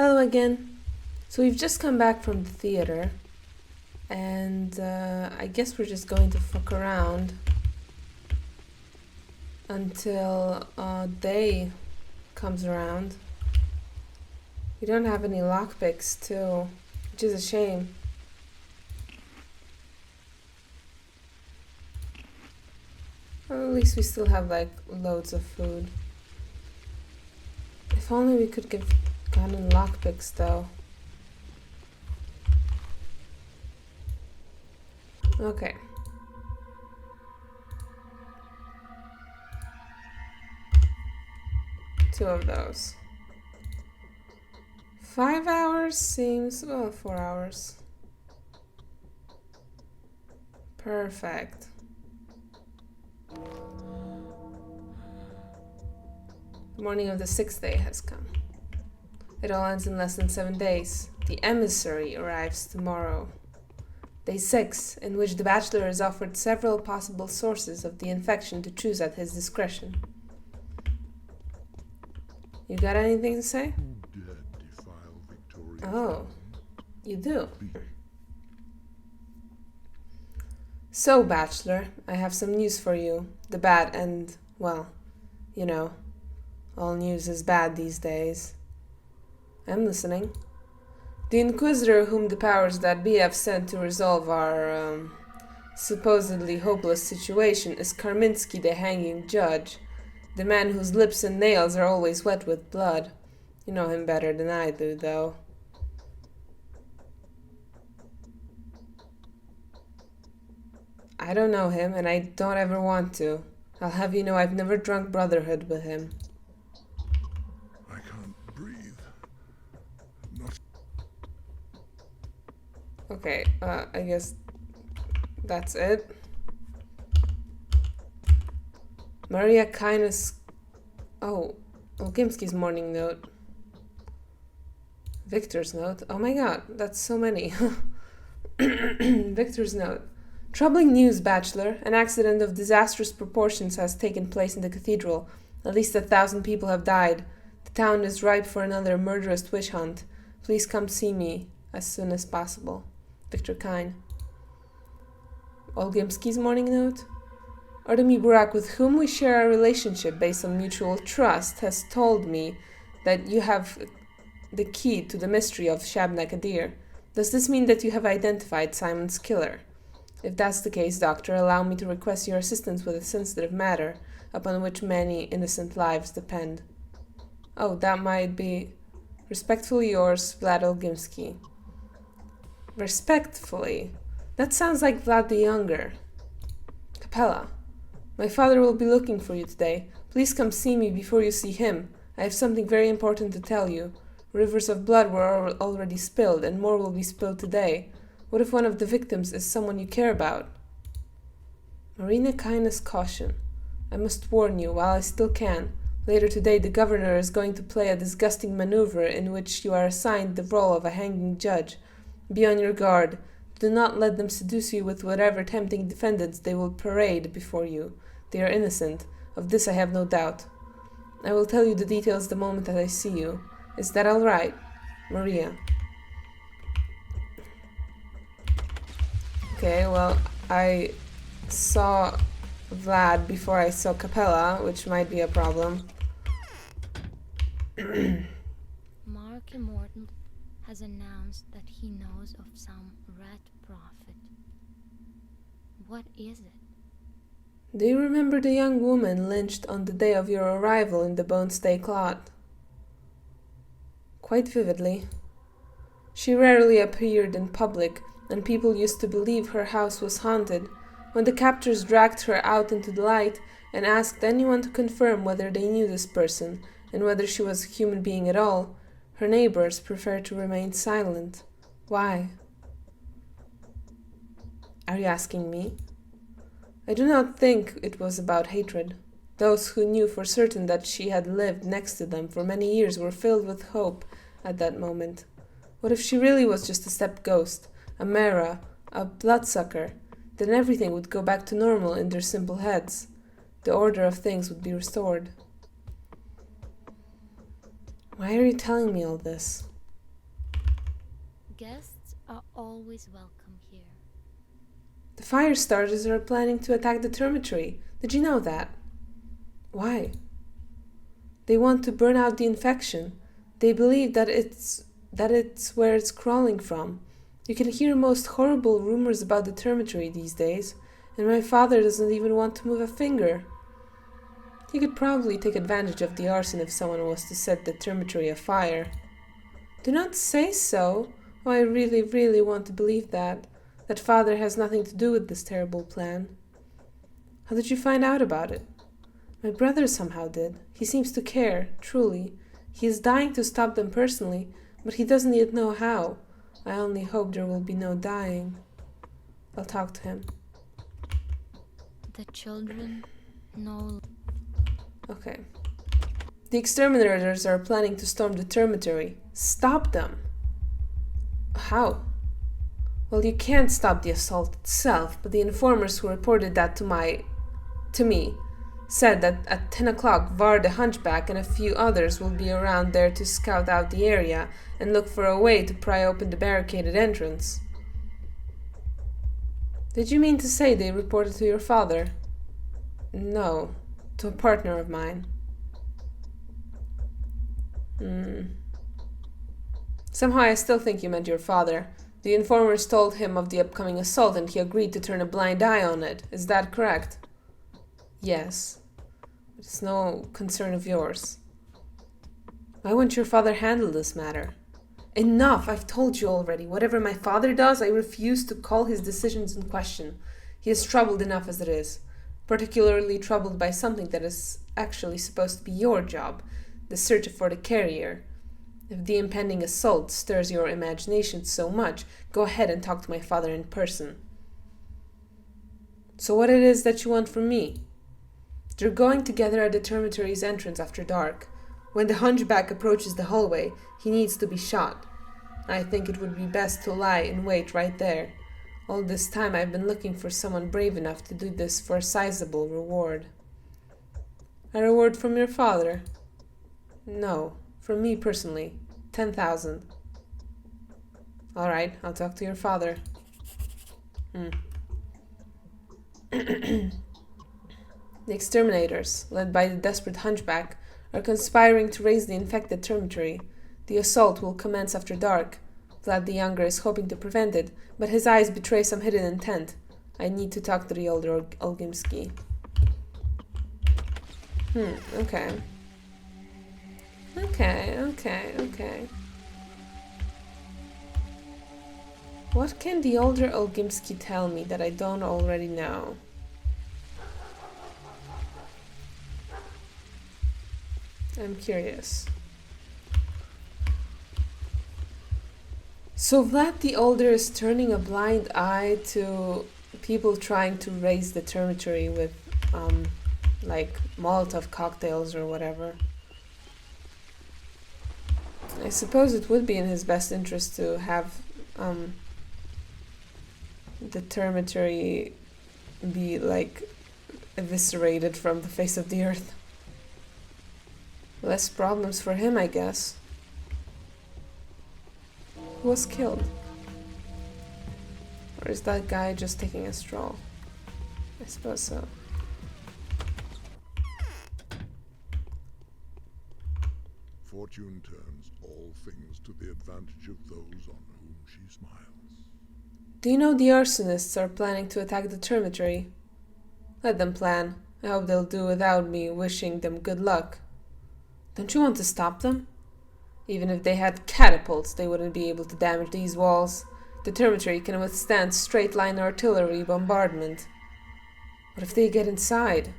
Hello again. So we've just come back from the theater, and I guess we're just going to fuck around until day comes around. We don't have any lockpicks too, which is a shame. Well, at least we still have like loads of food. If only we could give gotten lockpicks though. Okay. Two of those. 5 hours seems, well, 4 hours. Perfect. The morning of the 6th day has come. It all ends in less than 7 days. The emissary arrives tomorrow. Day 6, in which the Bachelor is offered several possible sources of the infection to choose at his discretion. You got anything to say? Oh, you do. So, Bachelor, I have some news for you. The bad and, well, you know, all news is bad these days. I'm listening. The Inquisitor whom the powers that be have sent to resolve our, supposedly hopeless situation is Karminsky, the hanging judge, the man whose lips and nails are always wet with blood. You know him better than I do, though. I don't know him, and I don't ever want to. I'll have you know I've never drunk Brotherhood with him. I can't breathe. Not. Okay, I guess that's it. Maria Kindness. Oh, Olginskys morning note. Victor's note. Oh my god, that's so many. Victor's note. Troubling news, Bachelor. An accident of disastrous proportions has taken place in the cathedral. At least 1,000 people have died. The town is ripe for another murderous witch hunt. Please come see me as soon as possible. Victor Kine. Olginskys morning note. Artemy Burak, with whom we share a relationship based on mutual trust, has told me that you have the key to the mystery of Shabna Kadir. Does this mean that you have identified Simon's killer? If that's the case, Doctor, allow me to request your assistance with a sensitive matter upon which many innocent lives depend. Oh, that might be... Respectfully yours, Vlad Olginsky. Respectfully? That sounds like Vlad the Younger. Capella. My father will be looking for you today. Please come see me before you see him. I have something very important to tell you. Rivers of blood were already spilled, and more will be spilled today. What if one of the victims is someone you care about? Marina Kindness caution. I must warn you, while I still can. Later today the governor is going to play a disgusting maneuver in which you are assigned the role of a hanging judge. Be on your guard. Do not let them seduce you with whatever tempting defendants they will parade before you. They are innocent. Of this I have no doubt. I will tell you the details the moment that I see you. Is that all right? Maria. Okay, well, I saw Vlad before I saw Capella, which might be a problem. Mark Immortal has announced that he knows of some rat prophet. What is it? Do you remember the young woman lynched on the day of your arrival in the Bonestake lot? Quite vividly. She rarely appeared in public, and people used to believe her house was haunted. When the captors dragged her out into the light and asked anyone to confirm whether they knew this person and whether she was a human being at all, her neighbors preferred to remain silent. Why? Are you asking me? I do not think it was about hatred. Those who knew for certain that she had lived next to them for many years were filled with hope at that moment. What if she really was just a stepped ghost? A Mara, a bloodsucker? Then everything would go back to normal in their simple heads. The order of things would be restored. Why are you telling me all this? Guests are always welcome here. The fire starters are planning to attack the termitary. Did you know that? Why? They want to burn out the infection. They believe that it's where it's crawling from. You can hear most horrible rumors about the termitary these days, and my father doesn't even want to move a finger. He could probably take advantage of the arson if someone was to set the termitary afire. Do not say so. Oh, I really, really want to believe that father has nothing to do with this terrible plan. How did you find out about it? My brother somehow did. He seems to care, truly. He is dying to stop them personally, but he doesn't yet know how. I only hope there will be no dying. I'll talk to him. The children know. Okay. The exterminators are planning to storm the termitary. Stop them. How? Well, you can't stop the assault itself, but the informers who reported that to me said that at 10 o'clock Var the Hunchback and a few others will be around there to scout out the area and look for a way to pry open the barricaded entrance. Did you mean to say they reported to your father? No, to a partner of mine. Somehow I still think you meant your father. The informers told him of the upcoming assault and he agreed to turn a blind eye on it. Is that correct? Yes. It's no concern of yours. Why won't your father handle this matter? Enough! I've told you already. Whatever my father does, I refuse to call his decisions in question. He is troubled enough as it is. Particularly troubled by something that is actually supposed to be your job, the search for the carrier. If the impending assault stirs your imagination so much, go ahead and talk to my father in person. So what it is that you want from me? They're going together at the termitary's entrance after dark. When the hunchback approaches the hallway, he needs to be shot. I think it would be best to lie in wait right there. All this time I've been looking for someone brave enough to do this for a sizable reward. A reward from your father? No, from me personally. 10,000. All right, I'll talk to your father. The exterminators, led by the desperate hunchback, are conspiring to raise the infected termitary. The assault will commence after dark. Vlad the Younger is hoping to prevent it, but his eyes betray some hidden intent. I need to talk to the older Olginsky. Okay. Okay. What can the older Olginsky tell me that I don't already know? I'm curious. So Vlad the Older is turning a blind eye to people trying to raise the termitary with, like Molotov cocktails or whatever. I suppose it would be in his best interest to have the termitary be, like, eviscerated from the face of the earth. Less problems for him, I guess. Who was killed? Or is that guy just taking a stroll? I suppose so. Fortune turns all things to the advantage of those on whom she smiles. Do you know the arsonists are planning to attack the termitary? Let them plan. I hope they'll do without me wishing them good luck. Don't you want to stop them? Even if they had catapults, they wouldn't be able to damage these walls. The termitary can withstand straight-line artillery bombardment. What if they get inside?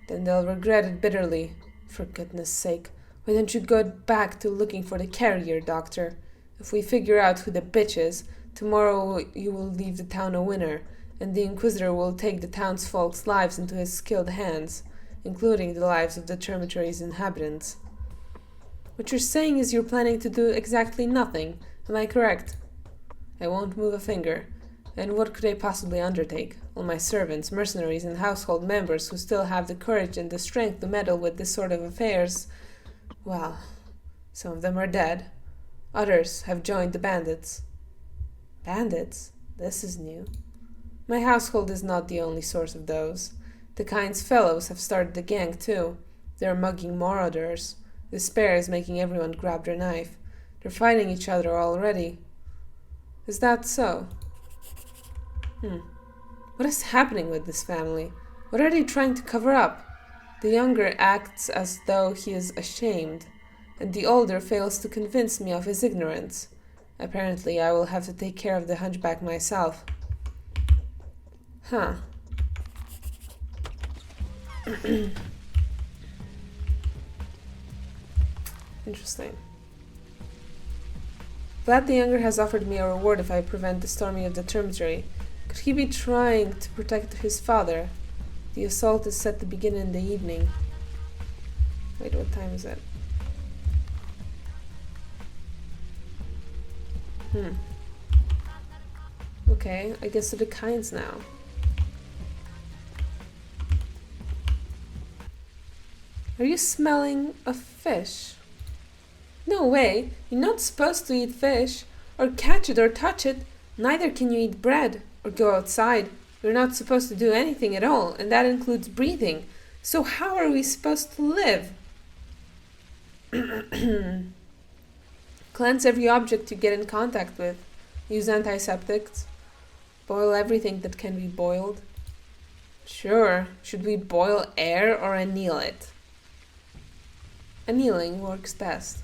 Then they'll regret it bitterly. For goodness sake, why don't you go back to looking for the carrier, Doctor? If we figure out who the bitch is, tomorrow you will leave the town a winner, and the Inquisitor will take the townsfolk's lives into his skilled hands, including the lives of the termitary's inhabitants. What you're saying is you're planning to do exactly nothing, am I correct? I won't move a finger. And what could I possibly undertake? All my servants, mercenaries, and household members who still have the courage and the strength to meddle with this sort of affairs, well, some of them are dead. Others have joined the bandits. Bandits? This is new. My household is not the only source of those. The Kind's fellows have started a gang too. They're mugging marauders. Despair is making everyone grab their knife. They're fighting each other already. Is that so? What is happening with this family? What are they trying to cover up? The younger acts as though he is ashamed, and the older fails to convince me of his ignorance. Apparently, I will have to take care of the hunchback myself. Huh. Interesting. Vlad the Younger has offered me a reward if I prevent the storming of the termitary. Could he be trying to protect his father? The assault is set to begin in the evening. Wait, what time is it? Okay, I guess to the Kinds now. Are you smelling a fish? No way! You're not supposed to eat fish, or catch it or touch it. Neither can you eat bread, or go outside. You're not supposed to do anything at all, and that includes breathing. So how are we supposed to live? Cleanse every object you get in contact with. Use antiseptics. Boil everything that can be boiled. Sure, should we boil air or anneal it? Annealing works best.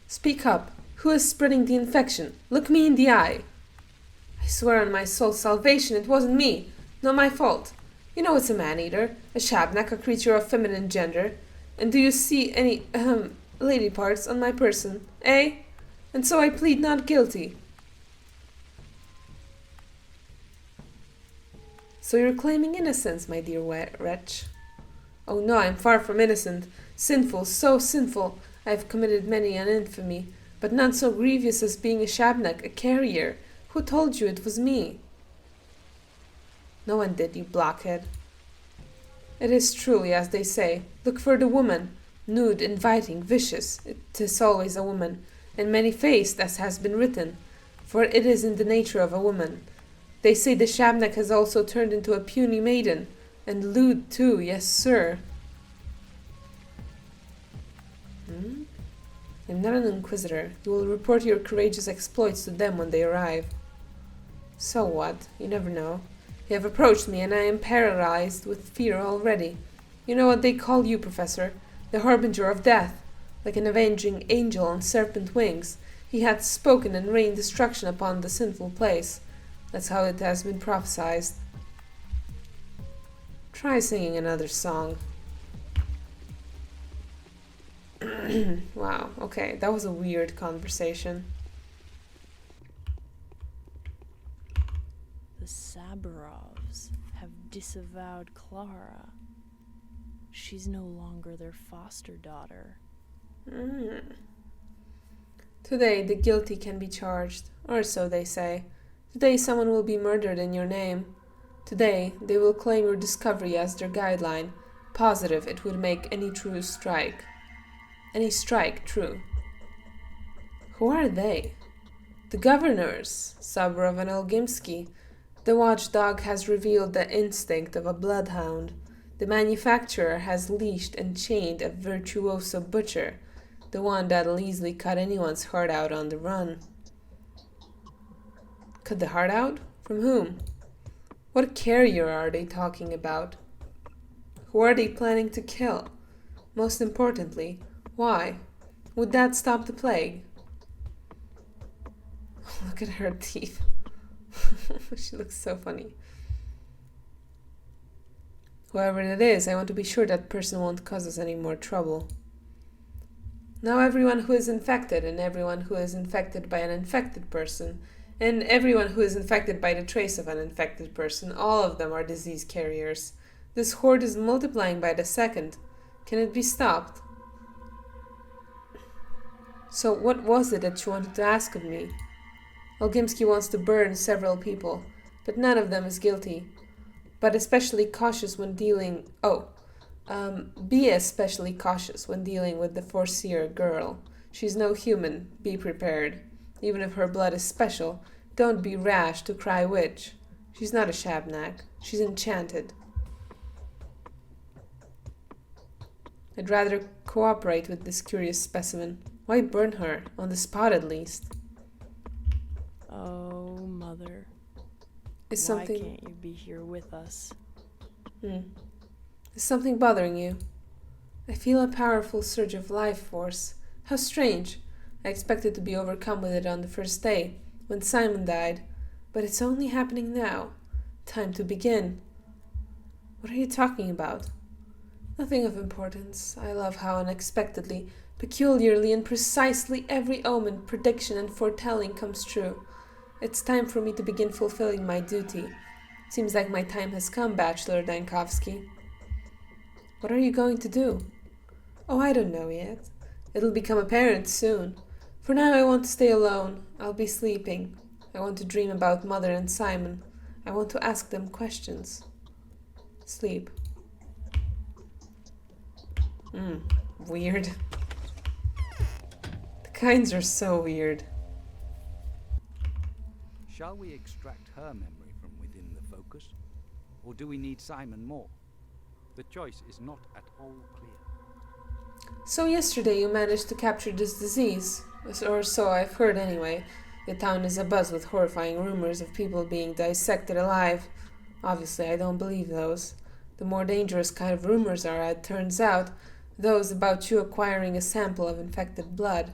Speak up. Who is spreading the infection? Look me in the eye. I swear on my soul's salvation it wasn't me. Not my fault. You know it's a man-eater, a shabnak, a creature of feminine gender. And do you see any, lady parts on my person, eh? And so I plead not guilty. So you're claiming innocence, my dear wretch. Oh no, I'm far from innocent. Sinful, so sinful. I have committed many an infamy, but none so grievous as being a shabnak, a carrier. Who told you it was me? No one did, you blockhead. It is truly as they say. Look for the woman. Nude, inviting, vicious. It is always a woman, and many-faced, as has been written, for it is in the nature of a woman. They say the shabnak has also turned into a puny maiden, and lewd too, yes, sir. I'm not an inquisitor. You will report your courageous exploits to them when they arrive. So what? You never know. You have approached me, and I am paralyzed with fear already. You know what they call you, Professor? The harbinger of death. Like an avenging angel on serpent wings, he hath spoken and rained destruction upon the sinful place. That's how it has been prophesied. Try singing another song. Wow, okay, that was a weird conversation. The Saburovs have disavowed Clara. She's no longer their foster daughter. Today the guilty can be charged, or so they say. Today someone will be murdered in your name. Today they will claim your discovery as their guideline, positive it would make any strike true. Who are they? The governors, Saburov and Olginskys. The watchdog has revealed the instinct of a bloodhound. The manufacturer has leashed and chained a virtuoso butcher, the one that'll easily cut anyone's heart out on the run. Cut the heart out? From whom? What carrier are they talking about? Who are they planning to kill? Most importantly, why? Would that stop the plague? Look at her teeth. She looks so funny. Whoever it is, I want to be sure that person won't cause us any more trouble. Now everyone who is infected, and everyone who is infected by an infected person, and everyone who is infected by the trace of an infected person, all of them are disease carriers. This horde is multiplying by the second. Can it be stopped? So what was it that you wanted to ask of me? Olginskys wants to burn several people, but none of them is guilty. But especially cautious when dealing... be especially cautious when dealing with the Foreseer girl. She's no human. Be prepared. Even if her blood is special, don't be rash to cry witch. She's not a shabnak. She's enchanted. I'd rather cooperate with this curious specimen. Why burn her? On the spot, at least. Oh, Mother. Is Why something... can't you be here with us? Is something bothering you? I feel a powerful surge of life force. How strange. I expected to be overcome with it on the first day, when Simon died. But it's only happening now. Time to begin. What are you talking about? Nothing of importance. I love how unexpectedly, peculiarly and precisely every omen, prediction and foretelling comes true. It's time for me to begin fulfilling my duty. Seems like my time has come, Bachelor Dankovsky. What are you going to do? Oh, I don't know yet. It'll become apparent soon. For now I want to stay alone. I'll be sleeping. I want to dream about Mother and Simon. I want to ask them questions. Sleep. Weird. The kinds are so weird. Shall we extract her memory from within the focus? Or do we need Simon more? The choice is not at all clear. So yesterday you managed to capture this disease. Or so I've heard anyway. The town is abuzz with horrifying rumors of people being dissected alive. Obviously I don't believe those. The more dangerous kind of rumors are, it turns out, those about you acquiring a sample of infected blood.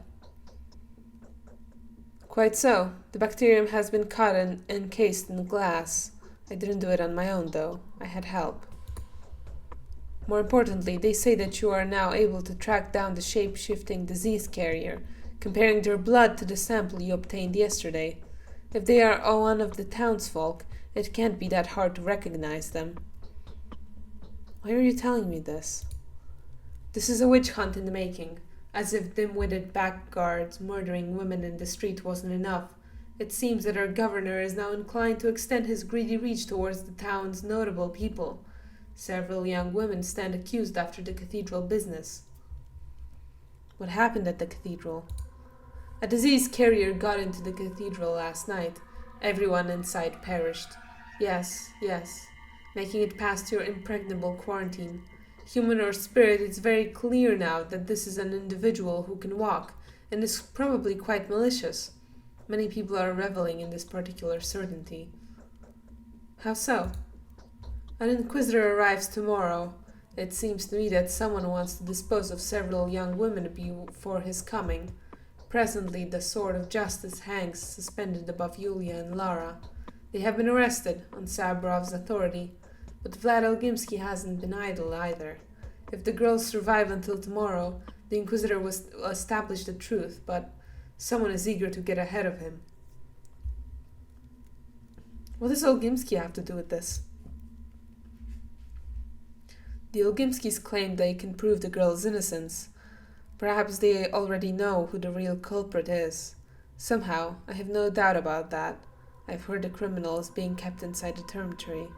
Quite so. The bacterium has been caught and encased in glass. I didn't do it on my own, though. I had help. More importantly, they say that you are now able to track down the shape-shifting disease carrier, comparing their blood to the sample you obtained yesterday. If they are one of the townsfolk, it can't be that hard to recognize them. Why are you telling me this? This is a witch hunt in the making. As if dim-witted backguards murdering women in the street wasn't enough, it seems that our governor is now inclined to extend his greedy reach towards the town's notable people. Several young women stand accused after the cathedral business. What happened at the cathedral? A disease carrier got into the cathedral last night. Everyone inside perished. Yes, making it past your impregnable quarantine. Human or spirit, it's very clear now that this is an individual who can walk, and is probably quite malicious. Many people are reveling in this particular certainty. How so? An inquisitor arrives tomorrow. It seems to me that someone wants to dispose of several young women before his coming. Presently, the sword of justice hangs suspended above Yulia and Lara. They have been arrested on Saburovs' authority. But Vlad Olginskys hasn't been idle either. If the girls survive until tomorrow, the Inquisitor will establish the truth, but someone is eager to get ahead of him. What does Olginskys have to do with this? The Olginskys claim they can prove the girl's innocence. Perhaps they already know who the real culprit is. Somehow, I have no doubt about that. I've heard the criminal is being kept inside the termitary.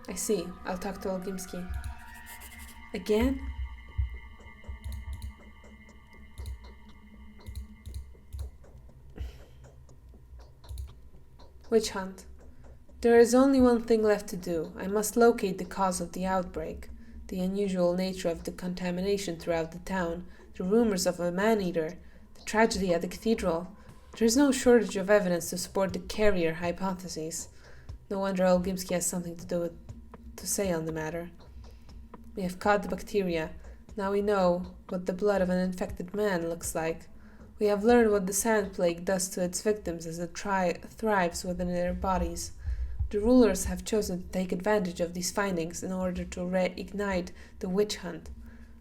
I see. I'll talk to Olginskys. Again? Witch hunt. There is only one thing left to do. I must locate the cause of the outbreak, the unusual nature of the contamination throughout the town, the rumors of a man-eater, the tragedy at the cathedral. There is no shortage of evidence to support the carrier hypotheses. No wonder Olginskys has something to say on the matter. We have caught the bacteria. Now we know what the blood of an infected man looks like. We have learned what the sand plague does to its victims as it thrives within their bodies. The rulers have chosen to take advantage of these findings in order to reignite the witch hunt.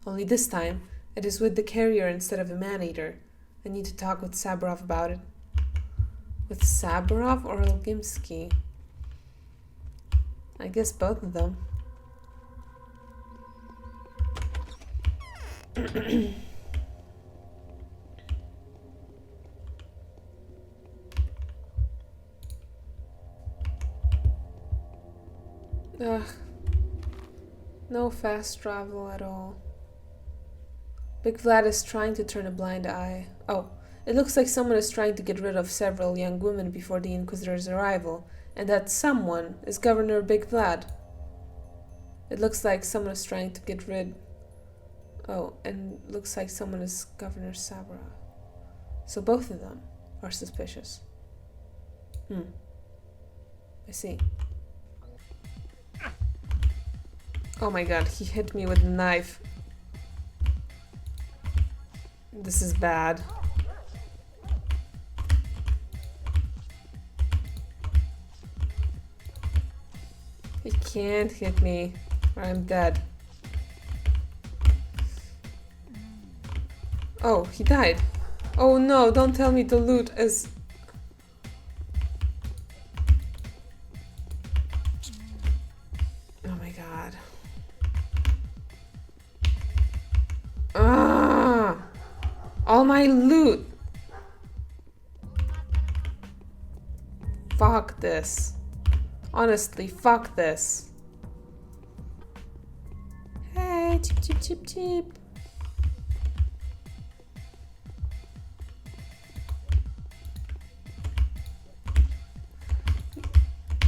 Only this time, it is with the carrier instead of a man-eater. I need to talk with Saburov about it. With Saburov or Olginskys? I guess both of them. Ugh. No fast travel at all. Big Vlad is trying to turn a blind eye. Oh, it looks like someone is trying to get rid of several young women before the Inquisitor's arrival, and that someone is Governor Big Vlad. It looks like someone is trying to get rid... Oh, and looks like someone is Governor Saburovs. So both of them are suspicious. I see. Oh my god, he hit me with a knife. This is bad. He can't hit me, or I'm dead. Oh, he died. Oh no, don't tell me the loot is... Oh my god. Ah! All my loot! Fuck this. Honestly, fuck this. Hey, cheep, cheep, cheep, cheep.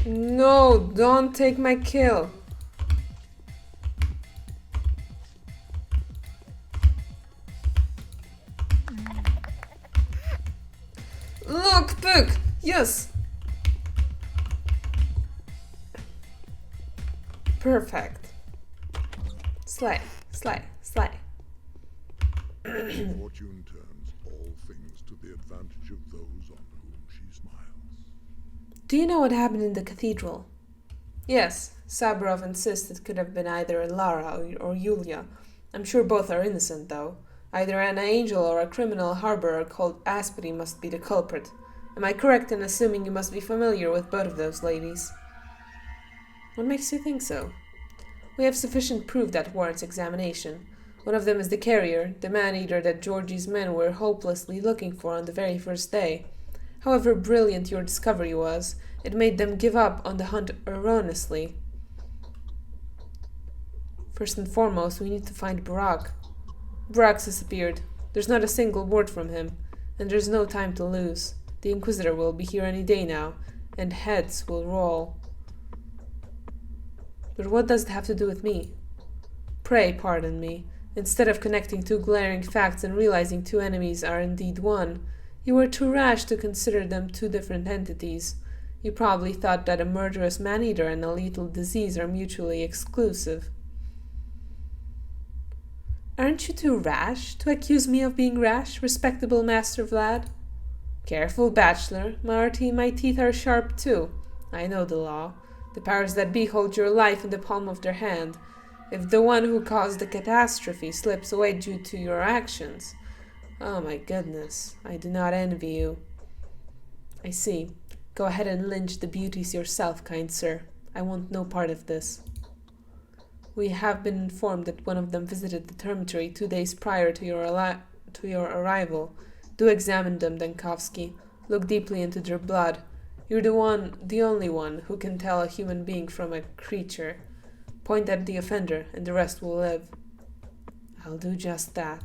No, don't take my kill. Look, book. Yes. Perfect. Slay, slay, slay. Fortune turns all things to the advantage of those on whom she smiles. Do you know what happened in the cathedral? Yes, Saburov insists it could have been either Lara or Yulia. I'm sure both are innocent, though. Either an angel or a criminal harborer called Asperi must be the culprit. Am I correct in assuming you must be familiar with both of those ladies? What makes you think so? We have sufficient proof that warrants examination. One of them is the carrier, the man-eater that Georgie's men were hopelessly looking for on the very first day. However brilliant your discovery was, it made them give up on the hunt erroneously. First and foremost, we need to find Barak. Barak's disappeared. There's not a single word from him, and there's no time to lose. The Inquisitor will be here any day now, and heads will roll. But what does it have to do with me? Pray pardon me. Instead of connecting two glaring facts and realizing two enemies are indeed one, you were too rash to consider them two different entities. You probably thought that a murderous man-eater and a lethal disease are mutually exclusive. Aren't you too rash to accuse me of being rash, respectable Master Vlad? Careful, Bachelor. My teeth are sharp too. I know the law. The powers that be hold your life in the palm of their hand. If the one who caused the catastrophe slips away due to your actions... Oh my goodness, I do not envy you. I see. Go ahead and lynch the beauties yourself, kind sir. I want no part of this. We have been informed that one of them visited the termitary 2 days prior to your arrival. Do examine them, Denkovsky. Look deeply into their blood. You're the only one who can tell a human being from a creature. Point at the offender, and the rest will live. I'll do just that.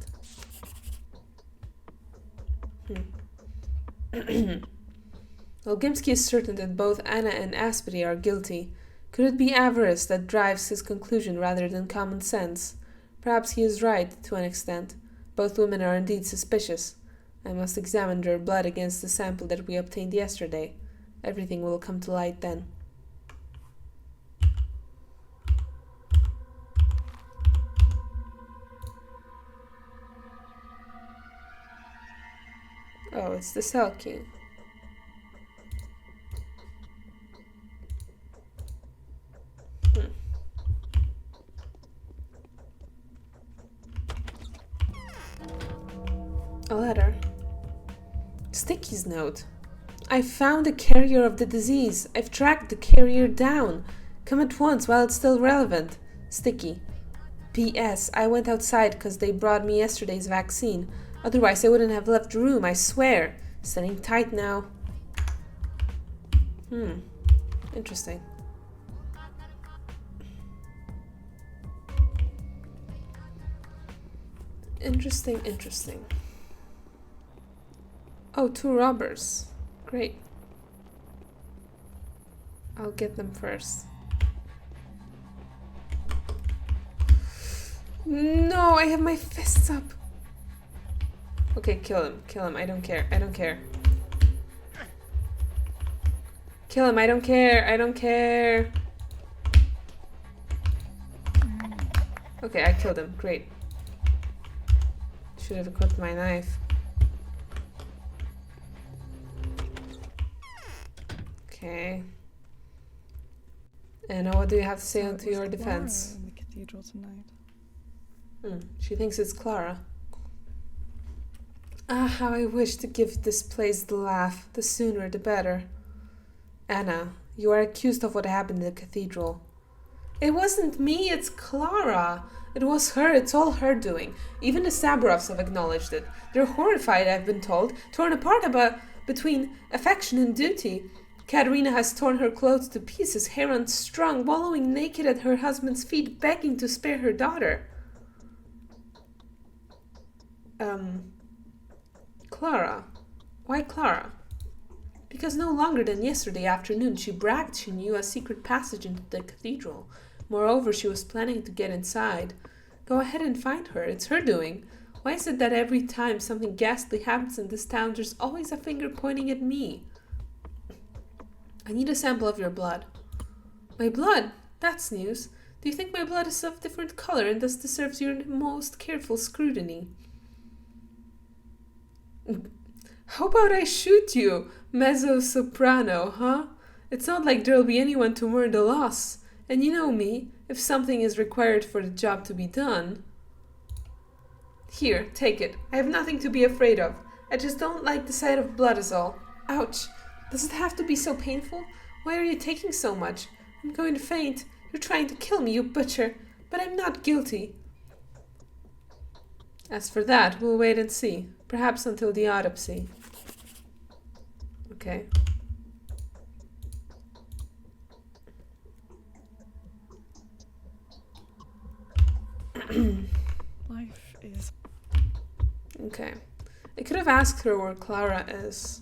Olginskys is certain that both Anna and Asperi are guilty. Could it be avarice that drives his conclusion rather than common sense? Perhaps he is right, to an extent. Both women are indeed suspicious. I must examine their blood against the sample that we obtained yesterday. Everything will come to light then. Oh, it's the cell key. A letter. Sticky's note. I found the carrier of the disease. I've tracked the carrier down. Come at once while it's still relevant. Sticky. P.S. I went outside because they brought me yesterday's vaccine. Otherwise I wouldn't have left the room, I swear. Sitting tight now. Interesting. Interesting. Oh, 2 robbers. Great. I'll get them first. No, I have my fists up. Okay, kill him. I don't care. Kill him, I don't care. Okay, I killed him. Great. Should have equipped my knife. Okay. And what do you have to say to your defense? In the cathedral tonight. She thinks it's Clara. Ah, how I wish to give this place the laugh. The sooner the better. Anna, you are accused of what happened in the cathedral. It wasn't me, it's Clara. It was her, it's all her doing. Even the Saburovs have acknowledged it. They're horrified, I've been told, torn apart between affection and duty. Katerina has torn her clothes to pieces, hair unstrung, wallowing naked at her husband's feet, begging to spare her daughter. Clara. Why Clara? Because no longer than yesterday afternoon she bragged she knew a secret passage into the cathedral. Moreover, she was planning to get inside. Go ahead and find her. It's her doing. Why is it that every time something ghastly happens in this town, there's always a finger pointing at me? I need a sample of your blood. My blood? That's news. Do you think my blood is of different color and thus deserves your most careful scrutiny? How about I shoot you, mezzo-soprano, huh? It's not like there'll be anyone to mourn the loss. And you know me, if something is required for the job to be done... Here, take it. I have nothing to be afraid of. I just don't like the sight of blood is all. Ouch. Does it have to be so painful? Why are you taking so much? I'm going to faint. You're trying to kill me, you butcher. But I'm not guilty. As for that, we'll wait and see. Perhaps until the autopsy. Okay. Life is... Okay. I could have asked her where Clara is.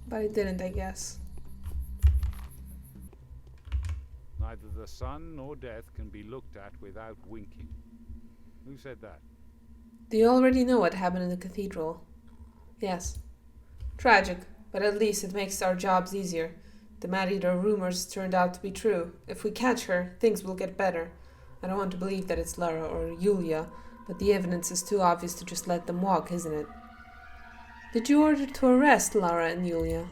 But I didn't, I guess. Neither the sun nor death can be looked at without winking. Who said that? Do you already know what happened in the cathedral? Yes. Tragic, but at least it makes our jobs easier. The man-eater rumors turned out to be true. If we catch her, things will get better. I don't want to believe that it's Lara or Yulia, but the evidence is too obvious to just let them walk, isn't it? Did you order to arrest Lara and Yulia?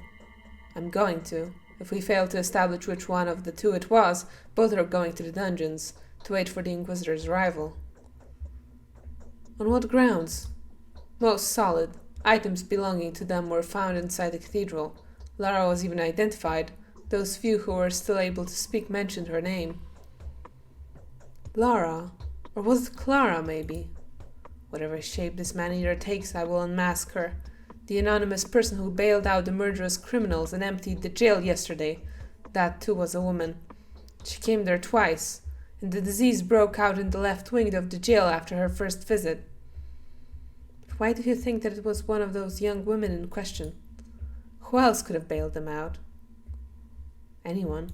I'm going to. If we fail to establish which one of the two it was, both are going to the dungeons, to wait for the Inquisitor's arrival. On what grounds? Most solid. Items belonging to them were found inside the cathedral. Lara was even identified. Those few who were still able to speak mentioned her name. Lara? Or was it Clara, maybe? Whatever shape this man-eater takes, I will unmask her. The anonymous person who bailed out the murderous criminals and emptied the jail yesterday. That too was a woman. She came there twice, and the disease broke out in the left wing of the jail after her first visit. But why do you think that it was one of those young women in question? Who else could have bailed them out? Anyone.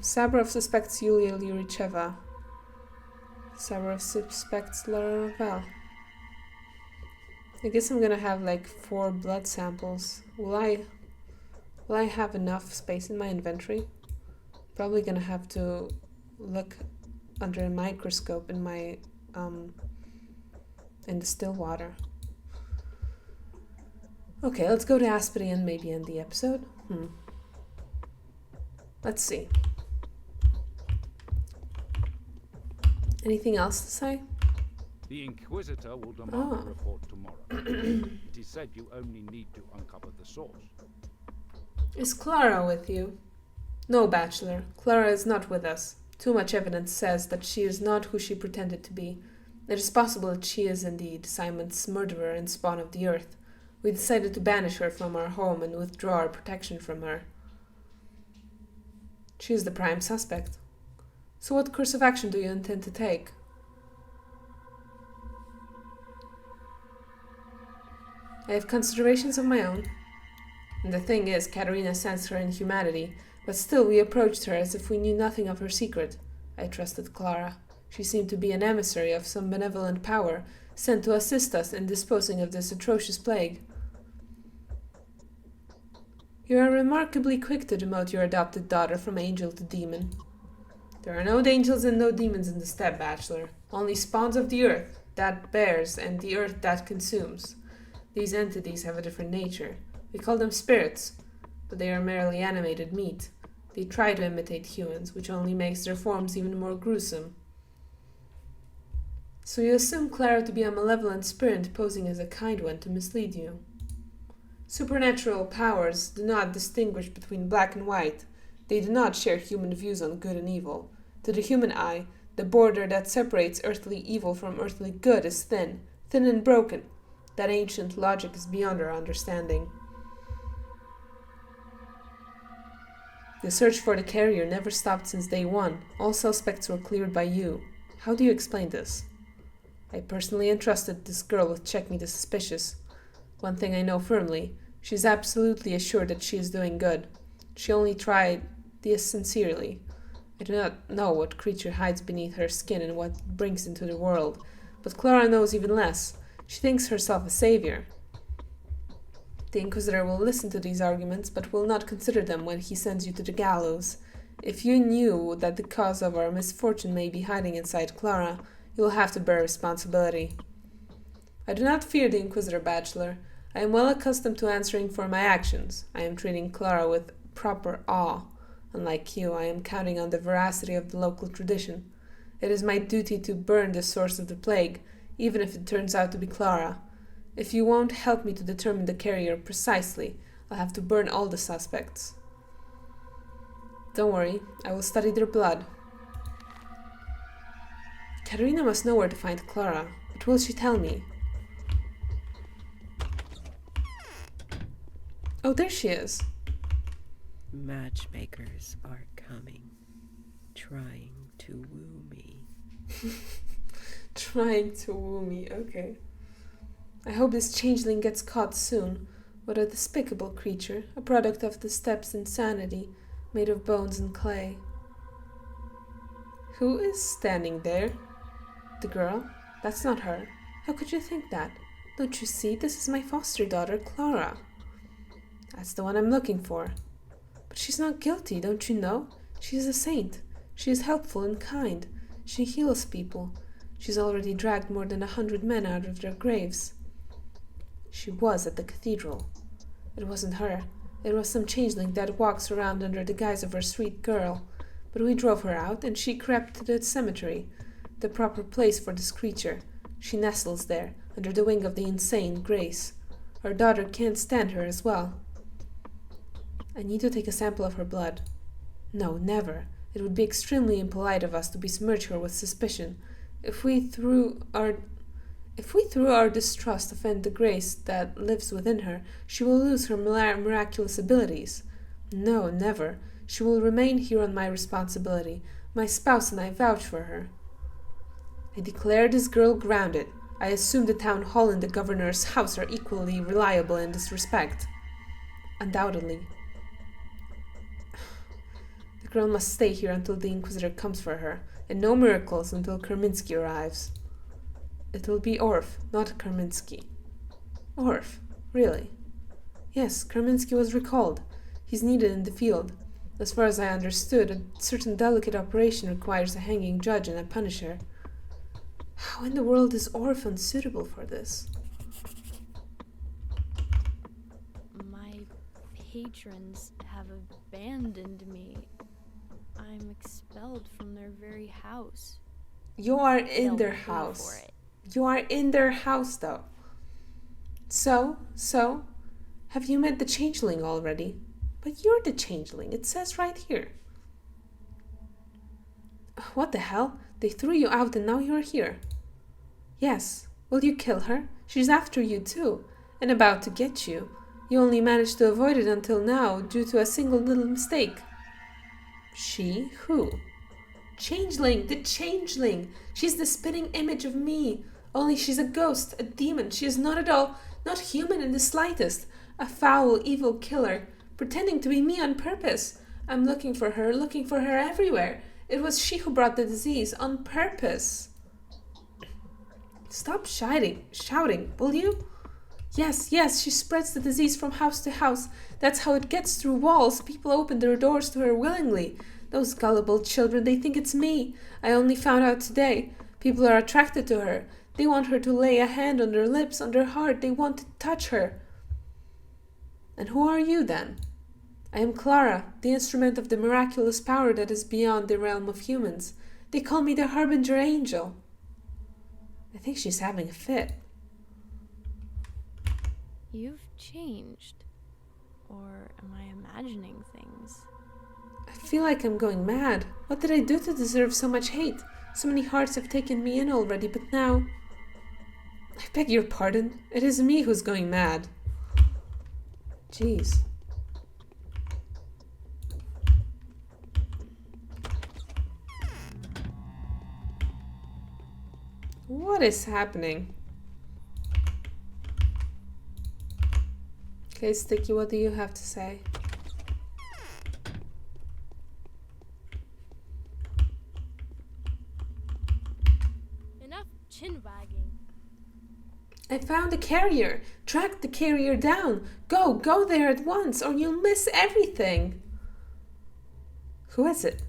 Saburov suspects Yulia Lyuricheva. Saburov suspects Lara Ravel. I guess I'm gonna have like 4 blood samples. Will I have enough space in my inventory? Probably gonna have to look under a microscope in my in the still water. Okay, let's go to Aspity and maybe end the episode. Let's see. Anything else to say? The Inquisitor will demand a report tomorrow. It is said you only need to uncover the source. Is Clara with you? No, Bachelor. Clara is not with us. Too much evidence says that she is not who she pretended to be. It is possible that she is indeed Simon's murderer and spawn of the earth. We decided to banish her from our home and withdraw our protection from her. She is the prime suspect. So what course of action do you intend to take? I have considerations of my own. And the thing is, Katerina sensed her inhumanity, but still we approached her as if we knew nothing of her secret. I trusted Clara. She seemed to be an emissary of some benevolent power, sent to assist us in disposing of this atrocious plague. You are remarkably quick to demote your adopted daughter from angel to demon. There are no angels and no demons in the steppe, Bachelor. Only spawns of the earth, that bears, and the earth that consumes. These entities have a different nature. We call them spirits, but they are merely animated meat. They try to imitate humans, which only makes their forms even more gruesome. So you assume Clara to be a malevolent spirit posing as a kind one to mislead you. Supernatural powers do not distinguish between black and white. They do not share human views on good and evil. To the human eye, the border that separates earthly evil from earthly good is thin and broken. That ancient logic is beyond our understanding. The search for the carrier never stopped since day one. All suspects were cleared by you. How do you explain this? I personally entrusted this girl with checking the suspicious. One thing I know firmly, she is absolutely assured that she is doing good. She only tried this sincerely. I do not know what creature hides beneath her skin and what it brings into the world, but Clara knows even less. She thinks herself a savior. The Inquisitor will listen to these arguments, but will not consider them when he sends you to the gallows. If you knew that the cause of our misfortune may be hiding inside Clara, you will have to bear responsibility. I do not fear the Inquisitor, Bachelor. I am well accustomed to answering for my actions. I am treating Clara with proper awe. Unlike you, I am counting on the veracity of the local tradition. It is my duty to burn the source of the plague, even if it turns out to be Clara. If you won't help me to determine the carrier precisely, I'll have to burn all the suspects. Don't worry, I will study their blood. Katerina must know where to find Clara. What will she tell me? Oh, there she is. Matchmakers are coming, trying to woo me. Trying to woo me, okay. I hope this changeling gets caught soon. What a despicable creature, a product of the steppe's insanity, made of bones and clay. Who is standing there? The girl? That's not her. How could you think that? Don't you see, this is my foster daughter, Clara. That's the one I'm looking for. But she's not guilty, don't you know? She is a saint. She is helpful and kind. She heals people. She's already dragged more than 100 men out of their graves. She was at the cathedral. It wasn't her. It was some changeling that walks around under the guise of her sweet girl. But we drove her out, and she crept to the cemetery, the proper place for this creature. She nestles there, under the wing of the insane Grace. Our daughter can't stand her as well. I need to take a sample of her blood. No, never. It would be extremely impolite of us to besmirch her with suspicion. If we through our distrust offend the Grace that lives within her, she will lose her miraculous abilities. No, never. She will remain here on my responsibility. My spouse and I vouch for her. I declare this girl grounded. I assume the town hall and the governor's house are equally reliable in this respect. Undoubtedly. The girl must stay here until the Inquisitor comes for her, and no miracles until Kerminsky arrives. It'll be Orf, not Kerminsky. Orf? Really? Yes, Kerminsky was recalled. He's needed in the field. As far as I understood, a certain delicate operation requires a hanging judge and a punisher. How in the world is Orf unsuitable for this? My patrons have abandoned me. I'm expelled from their very house. You are in They'll their pay house. for it. You are in their house, though. So, have you met the changeling already? But you're the changeling, it says right here. What the hell? They threw you out and now you're here. Yes. Will you kill her? She's after you too. and about to get you. You only managed to avoid it until now due to a single little mistake. She? Who? Changeling! The changeling! She's the spitting image of me. Only she's a ghost, a demon. She is not at all, not human in the slightest. A foul, evil killer, pretending to be me on purpose. I'm looking for her everywhere. It was she who brought the disease, on purpose. Stop shouting, will you? Yes, she spreads the disease from house to house. That's how it gets through walls. People open their doors to her willingly. Those gullible children, they think it's me. I only found out today. People are attracted to her. They want her to lay a hand on their lips, on their heart. They want to touch her. And who are you, then? I am Clara, the instrument of the miraculous power that is beyond the realm of humans. They call me the Harbinger Angel. I think she's having a fit. You've changed. Or am I imagining things? I feel like I'm going mad. What did I do to deserve so much hate? So many hearts have taken me in already, but now... I beg your pardon. It is me who's going mad. Jeez. What is happening? Okay, Sticky, what do you have to say? Enough chin wagging. I found the carrier. Track the carrier down. Go there at once, or you'll miss everything. Who is it?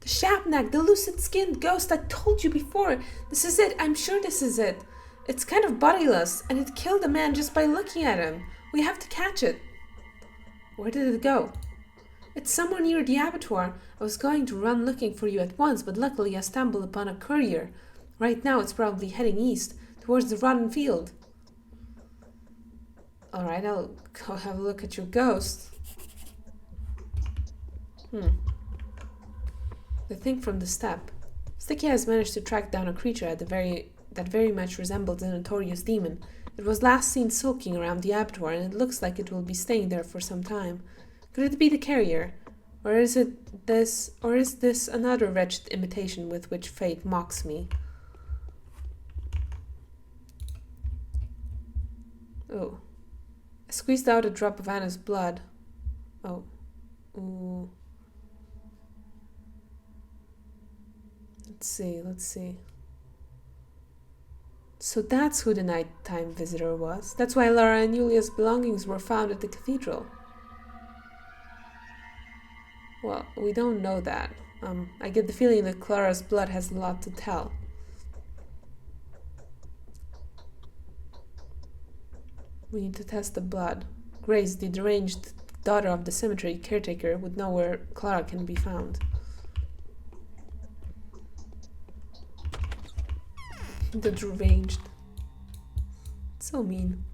The Shabnak, the lucid-skinned ghost I told you before. This is it. I'm sure this is it. It's kind of bodiless, and it killed a man just by looking at him. We have to catch it. Where did it go? It's somewhere near the abattoir. I was going to run looking for you at once, but luckily I stumbled upon a courier. Right now it's probably heading east, towards the rotten field. Alright, I'll go have a look at your ghost. The thing from the steppe. Sticky has managed to track down a creature that very much resembles the notorious demon. It was last seen sulking around the abattoir, and it looks like it will be staying there for some time. Could it be the carrier? Or is this another wretched imitation with which fate mocks me? Oh. I squeezed out a drop of Anna's blood. Oh. Ooh. Let's see. So that's who the nighttime visitor was. That's why Lara and Julia's belongings were found at the cathedral. Well, we don't know that. I get the feeling that Clara's blood has a lot to tell. We need to test the blood. Grace, the deranged daughter of the cemetery caretaker, would know where Clara can be found. The deranged. So mean.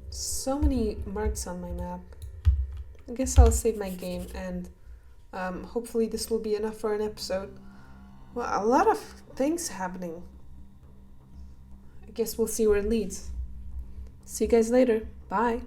So many marks on my map. I guess I'll save my game and hopefully this will be enough for an episode. Well, a lot of things happening. I guess we'll see where it leads. See you guys later. Bye.